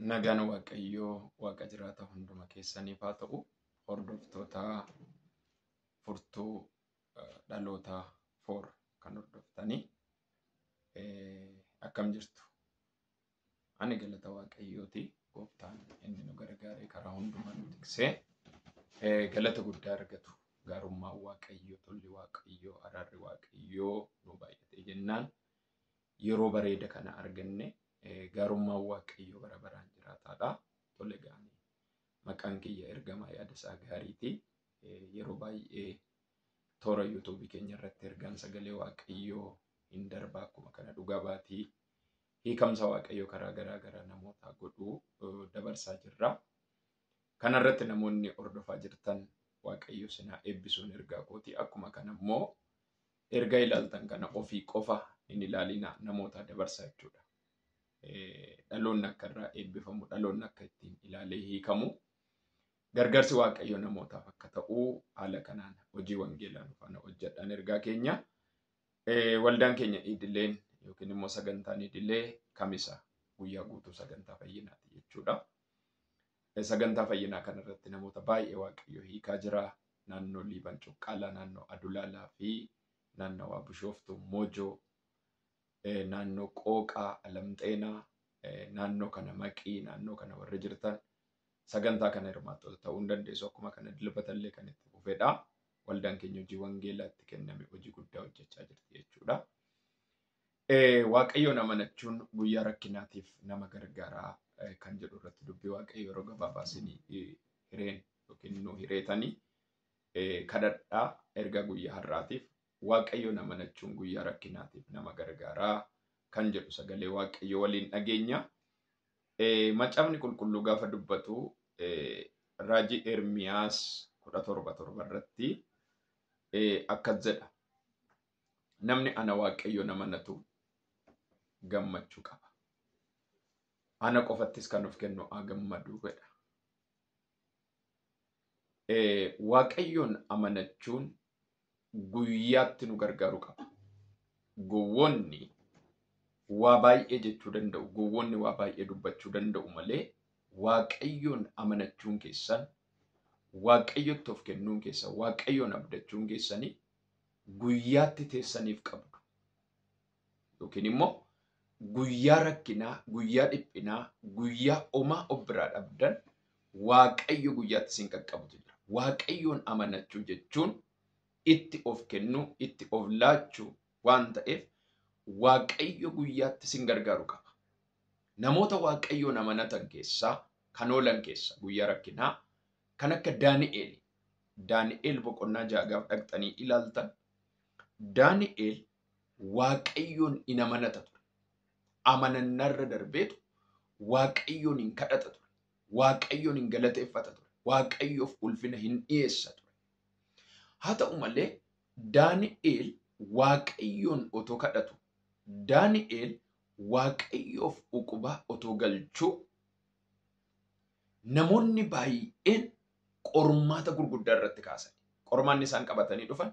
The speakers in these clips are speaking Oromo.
Nagaan Waaqayyoo Waaqa jiraata hunduma keessaniif haa ta'u. Hordoftoota furtuu dhaloota foor kan hordoftanii akkam jirtu. Ani galata Waaqayyooti. Gooftaan inni nu gargaaree karaa hundumaa nu tiksee galata guddaa argatu. Gaarummaa Waaqayyoo, tolli Waaqayyoo, araarri Waaqayyoo nu baay'atee jennaan yeroo bareeda kana arganne. Gaarummaa Waaqayyoo bara baraan jiraataadha. Tole gaanii maqaan kiyya ergamaa yaada isaa gaariiti. Yeroo baay'ee toora YouTube keenya irratti ergaan sagalee Waaqayyoo hin darbaa akkuma kana dhugaa baatii hiikamsa Waaqayyoo karaa garaa garaa namoota godhuu dabarsaa jirra. Kana irratti namoonni hordofaa jirtan Waaqayyo sinaa eebbisuun ergaa kooti. Akkuma kana immoo ergaa ilaaltan kana ofii qofa hin ilaalina namoota dabarsaa jechuudha. Dhaloonni akka irraa eebbifamu, dhaloonni akka ittiin ilaalee hiikamu, gargaarsi Waaqayyo namootaaf akka ta'u haala kanaan hojii wangeelaa nu faana hojjedhaan ergaa keenya. Waldaan keenya idileen yookiin immoo sagantaan idilee kamisa guyyaa guutuu sagantaa fayyinaati jechuudha. Sagantaa fayyinaa kanarratti namoota baay'ee Waaqayyo hiikaa jira. Naannoo Liiban Cuqqaalaa, naannoo Adulaalaa fi naannoo Bishooftuu Moojoo, naannoo Qooqaa, Alamxeenaa, naannoo kana Maqii, naannoo kana warri jirtan sagantaa kana hirmaattota ta'uu hin dandeessu. Akkuma kana dilbatallee kan itti fufedha. Waldaan keenya hojii wangeelaatti kenname hojii guddaa hojjechaa jirti jechuudha. Waaqayyoon amanachuun guyyaa rakkinaatiif nama gargaaraa kan jedhu irratti dubbii Waaqayyo yeroo gabaabaa isinii hireen yookiin nu hireetanii kadhadhaa erga guyyaa har'aatiif. Waaqayyoon amanachuun guyyaa rakkinaatiif nama gargaaraa kan jedhu sagalee Waaqayyo waliin dhageenya. Macaafni qulqulluu gaafa dubbatu raajii Ermiyaas 17:7 irratti akkas jedha. Namni ana Waaqayyoon amanatu gammachuu qaba. Ana qofattis kan of kennu haa gammadu jedha. Waaqayyoon amanachuun guyyaatti nu gargaaru qaba. Gowwoonni waa baay'ee jechuu danda'u, gowwoonni waa baay'ee dubbachuu danda'u malee Waaqayyoon amanachuun keessan, Waaqayyotti of kennuun keessan, Waaqayyoon abdachuun keessanii guyyaatti teessaniif qabdu. Yookiin immoo guyyaa rakkinaa, guyyaa dhiphinaa, guyyaa homaa of biraa dhabdan Waaqayyo guyyaatti isin qaqqabutu jira. Waaqayyoon amanachuu jechuun itti of kennu, itti of laachuu waan ta'eef Waaqayyo guyyaatti isin gargaaru qaba. Namoota Waaqayyoon amanatan keessaa kan oolan keessa guyyaa rakkinaa kan akka Daani'eel. Daani'eel boqonnaa 6 gaafa dhaqxanii ilaaltan Daani'eel Waaqayyoon in amanata ture. Amanannarra darbeetu Waaqayyoon hin kadhata ture. Waaqayyoon hin galateeffata ture. Waaqayyoof ulfina hin dhiyeessa ture. Haa ta'u malee Daani'eel Waaqayyoon otoo kadhatu, Daani'eel Waaqayyoof uquba otoo galchuu namoonni baay'een qormaata gurguddaa irratti kaasan. Qormaanni isaan qabatanii dhufan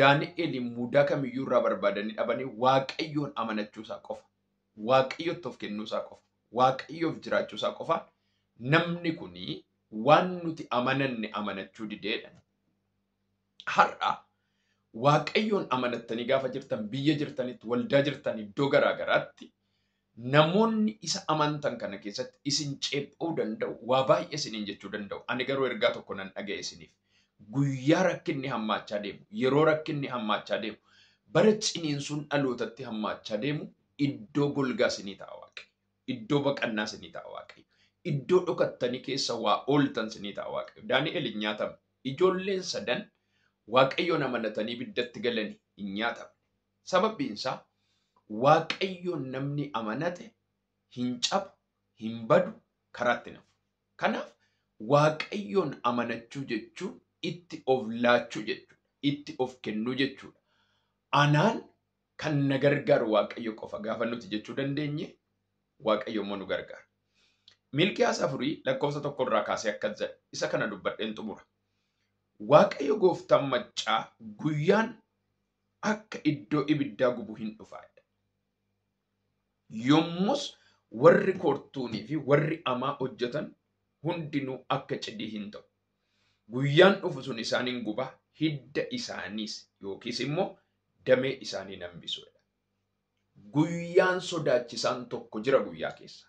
Daani'eel mudaa kamiyyuu irraa barbaadanii dhabanii Waaqayyoon amanachuusaa qofa, Waaqayyootti of kennuusaa qofa, Waaqayyoof jiraachuusaa qofa. Namni kuni waan nuti amananne amanachuu dideedha. Har'a Waaqayyoon amanattanii gaafa jirtan, biyya jirtanitti, waldaa jirtan iddoo garaa garaatti namoonni isa amantan kana keessatti isin ceephuu danda'u, waa baay'ee isiniin jechuu danda'u. Ani garuu ergaa tokko nan dhaga'e isiniif. Guyyaa rakkinni hammaachaa deemu, yeroo rakkinni hammaachaa deemu, bara ciniinsuun dhalootatti hammaachaa deemu, iddoo golgaa isinii ta'a Waaqayyo. Iddoo baqannaa isinii ta'a Waaqayyo. Iddoo dhokattanii keessa waa ooltan isinii ta'a Waaqayyo. Daani'eel hin nyaatamu. Ijoolleen sadan Waaqayyoon amanatanii biddatti galanii hin nyaatamu. Sababbiin isaa Waaqayyoon namni amanate hin cabu, hin badu, karaatti nafu. Kanaaf Waaqayyoon amanachuu jechuun itti of laachuu jechuudha. Itti of kennuu jechuudha. Anaan kan na gargaaru Waaqayyo qofa gaafa nuti jechuu dandeenye Waaqayyo immoo nu gargaara. Milkiyaas 4:1 irraa kaasee akkas jedha. Isa kana dubbadheen xumura. Waaqayyo gooftaan maccaa guyyaan akka iddoo ibiddaa gubu hin dhufaadha. Yommus warri kortuunii fi warri hamaa hojjetan hundinuu akka cidii hin ta'u. Guyyaan dhufu sun isaaniin guba, hidda isaaniis yookiis immoo damee isaanii nambisuudha. Guyyaan sodaachisaan tokko jira guyyaa keessa.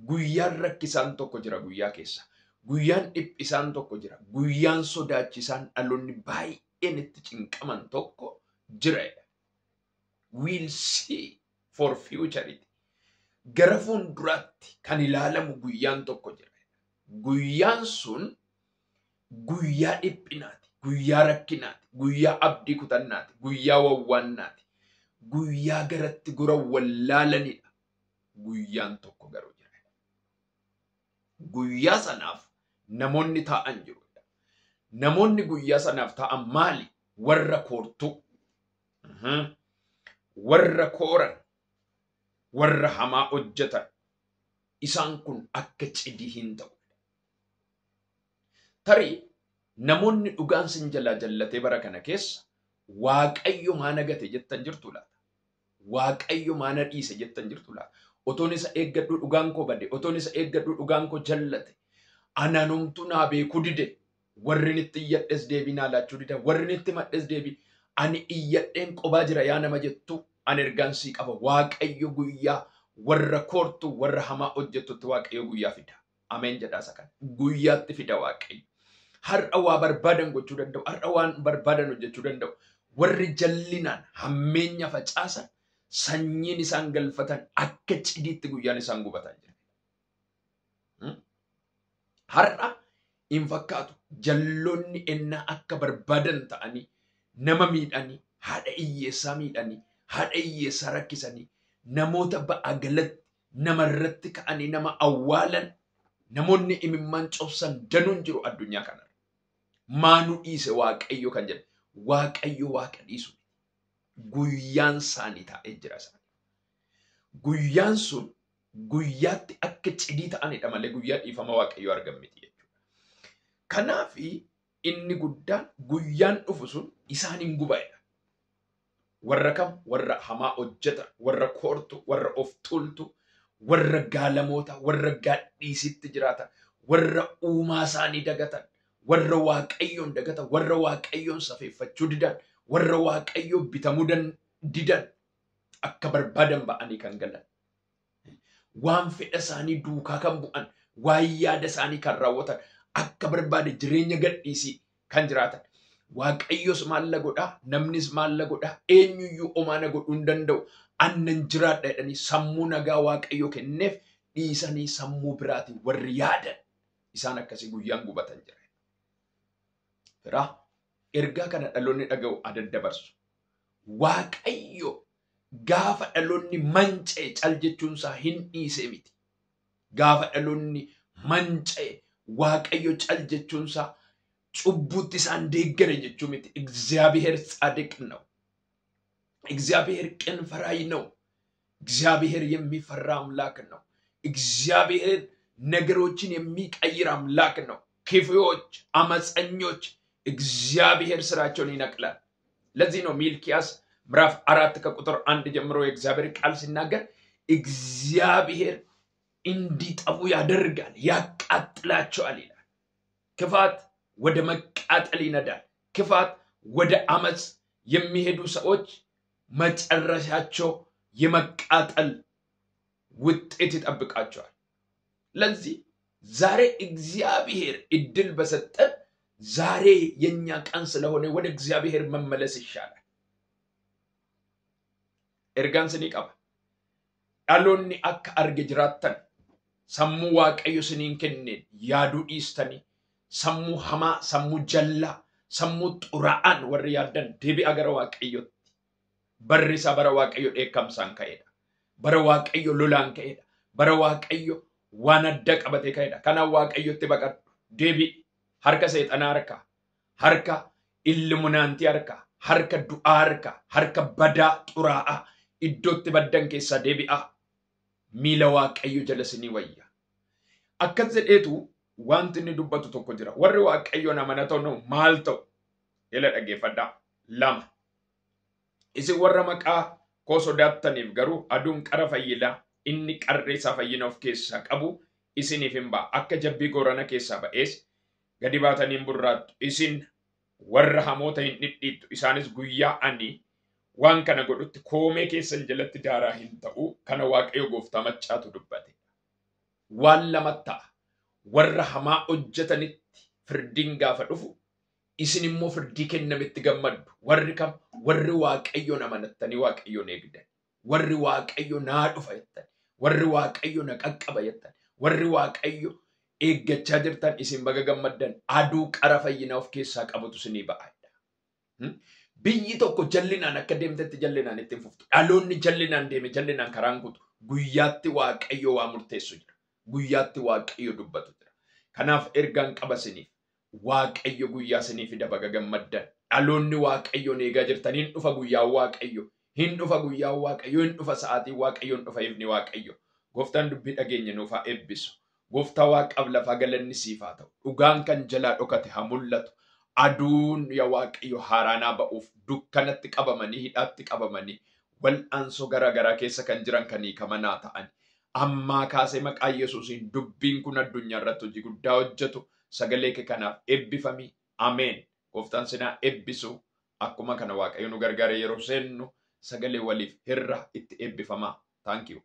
Guyyaan rakkisaan tokko jira guyyaa keessa. Guyyaan dhiphisaan tokko jira. Guyyaan sodaachisaan dhaloonni baay'een itti cinqaman tokko jira. We'll see for future. Gara fuulduraatti kan ilaalamu guyyaan tokko jira. Guyyaan sun guyyaa dhiphinaati, guyyaa rakkinaati, guyyaa abdii kutannaati, guyyaa wawwaannaati, guyyaa garatti gura wallaalanidha. Guyyaan tokko garuu jira. Guyyaa sanaaf namoonni taa'an jiru. Namoonni guyyaa sanaaf taa'an maali? Warra koortuu, warra kooran, warra hamaa hojjetan. Isaan kun akka cidii hin ta'u. Tarii namoonni dhugaan sin jalaa jallatee bara kana keessa Waaqayyo maana gate jettan jirtu laata? Waaqayyo maana dhiise jettan jirtu laata? Otoon isa eeggadhu dhugaan koo bade, otoon isa eeggadhu dhugaan koo jallate, ananumtu naa beekuu dide, warri itti iyyadhes deebii naa laachuu dida, warri itti madhes deebii, ani iyyadheen qobaa jira yaa nama jettu, ani ergaan sii qaba. Waaqayyo guyyaa warra koortu, warra hamaa hojjettutti Waaqayyo guyyaa fida. Ameen jedhaasa kan. Guyyaatti fida Waaqayyo. Har'a waa barbaadan gochuu danda'u, har'a waan barbaadan hojjechuu danda'u. Warri jallinaan hammeenya facaasan, sanyiin isaan galfatan akka cidiitti guyyaan isaan gubatan jira. Har'a hin fakkaatu jalloonni ennaa akka barbaadan ta'anii nama miidhanii, haadha hiyyeessaa miidhanii, haadha hiyyeessaa rakkisanii, namoota ba'a galatti namarratti ka'anii nama awwaalan, namoonni imimmaan cobsan danuun jiru addunyaa kana. Maanu dhiise Waaqayyo kan jedhe. Waaqayyo Waaqa dhiisu. Guyyaan isaanii taa'ee jira isaanii. Guyyaan sun guyyaatti akka cidii ta'anidha malee guyyaa dhiifama Waaqayyo argan miti jechuudha. Kanaaf inni guddaan guyyaan dhufu sun isaaniin gubaa'edha. Warra kam? Warra hamaa hojjetan, warra koortu, warra of tuultu, warra gaalamoota, warra gaadhiisitti jiraatan, warra uumaa isaanii dagatan, warra Waaqayyoon dagatan, warra Waaqayyoon safeeffachuu didan, warra Waaqayyoon bitamuu didan, akka barbaadan ba'anii kan galan, waan fedha isaanii duukaa kan bu'an, waan yaada isaanii kan raawwatan, akka barbaade jireenya gadhiisii kan jiraatan. Waaqayyos maalla godhaa, namnis maalla godhaa, eenyuyyuu omaana godhuu hin danda'u. Annan jiraadha jedhanii sammuu nagaa Waaqayyo kenneef dhiisanii sammuu biraatiin warri yaadan isaan akkasii guyyaan gubatan jira. Firaa ergaa kana dhaloonni dhaga'u adaddabarsu. Waaqayyo gaafa dhaloonni manca'e cal jechuunsaa hin dhiise miti. Gaafa dhaloonni manca'e Waaqayyo cal jechuunsaa cubbuutti isaan deeggare jechuu miti. እግዚአብሔር ጻድቅ ነው። እግዚአብሔር ቅን ፈራጅ ነው። እግዚአብሔር የሚፈራ አምላክ ነው። እግዚአብሔር ነገሮችን የሚቀይር አምላክ ነው። ክፉዎች፣ አመፀኞች እግዚአብሔር ስራቸውን ይነቅላል። ለዚህ ነው ሚልኪያስ ምዕራፍ 4 ከቁጥር 1 ጀምሮ የእግዚአብሔር ቃል ሲናገር እግዚአብሔር እንዲጠፉ ያደርጋል፣ ያቃጥላቸዋል ይላል። ክፋት ወደ መቃጠል ይነዳል። ክፋት ወደ አመጽ የሚሄዱ ሰዎች መጨረሻቸው የመቃጠል ውጤት ይጠብቃቸዋል። ለዚህ ዛሬ እግዚአብሔር እድል በሰጠን ዛሬ የኛ ቀን ስለሆነ ወደ እግዚአብሔር መመለስ ይሻላል። ኤርጋን ስኒቀባ ዳሎኒ አካ አርገ ጅራተን ሰሙ ዋቀዮ ስኒን ከነን ያዱ ኢስተኒ ሰሙ ሐማ ሰሙ ጀላ ሰሙ ጡራአን ወር ያደን ዲቢ አገረ ዋቀዮ በሪሳ በረ ዋቀዮ ኤከምሳን ከሄዳ በረ ዋቀዮ ሎላን ከሄዳ በረ ዋቀዮ ዋነደ ቀበቴ ከሄዳ ከና ዋቀዮ ተበቀ ዲቢ harka seexanaa harka, harka illuminaantii harka, harka du'aa harka, harka badaa xuraa'aa iddootti baddan keessaa deebi'aa miila Waaqayyo jala sinii wayya. Akkas jedheetu wanti inni dubbatu tokko jira. Warri Waaqayyoon amanatoo maal ta'u? Ila dhaggeeffadhaa. 2. Isin warra maqaa koo sodaattaniif garuu aduun qara fayyilaa inni qarree isaa fayyina of keessaa qabu isiniif hin ba'a. Akka jabbii gorana keessaa ba'ees gadi baatanii hin burraattu. Isin warra hamoota hin dhidhiittu. Isaanis guyyaa ani waan kana godhutti koomee keessan jalatti daaraa hin ta'u. Kana Waaqayyo Gooftaa Maccaatu dubbate. Waan lama ta'a. Warra hamaa hojjetanitti firdiin gaafa dhufu isin immoo firdii kennametti gammaddu. Warri kam? Warri Waaqayyoon amanattanii Waaqayyoon eegdan. Warri Waaqayyo naa dhufa jettan. Warri Waaqayyo na qaqqaba jettan. Warri Waaqayyo eeggachaa jirtan isin baga gammaddan. Aduu qara fayyina of keessaa qabutu isinii ba'aadha. Biyyi tokko jallinaan akka deemtetti jallinaan ittiin fuftu. Dhaloonni jallinaan deeme jallinaan karaan kutu. Guyyaatti Waaqayyo waa murteessu jira. Guyyaatti Waaqayyo dubbatu jira. Kanaaf ergaan qaba isiniif. Waaqayyo guyyaa isinii fida baga gammaddan. Dhaloonni Waaqayyoon eegaa jirtan hin dhufa guyyaa Waaqayyo. Hin dhufa guyyaa Waaqayyo. Hin dhufa sa'aatii Waaqayyo. Hin dhufa ifni Waaqayyo. Gooftaan dubbii dhageenya nuuf haa eebbisu. Gooftaa Waaqaaf lafaa galanni siif haa ta'u. Dhugaan kan jalaa dhokate haa mul'atu. Aduun yaa Waaqayyo haaraanaa ba'uuf dukkanatti qabamanii hidhaatti qabamanii wal'aansoo garaa keessa kan jiran kan hiikamanaa ta'an. Ammaa kaasee maqaa Yesuusiin dubbiin kun addunyaa irratti hojii guddaa hojjetu. Sagalee kee kanaaf eebbifami. Ameen. Gooftaan sinaa eebbisu. Akkuma kana Waaqayyo nu gargaare yeroo seennu sagalee waliif hirra itti eebbifamaa. Thank you.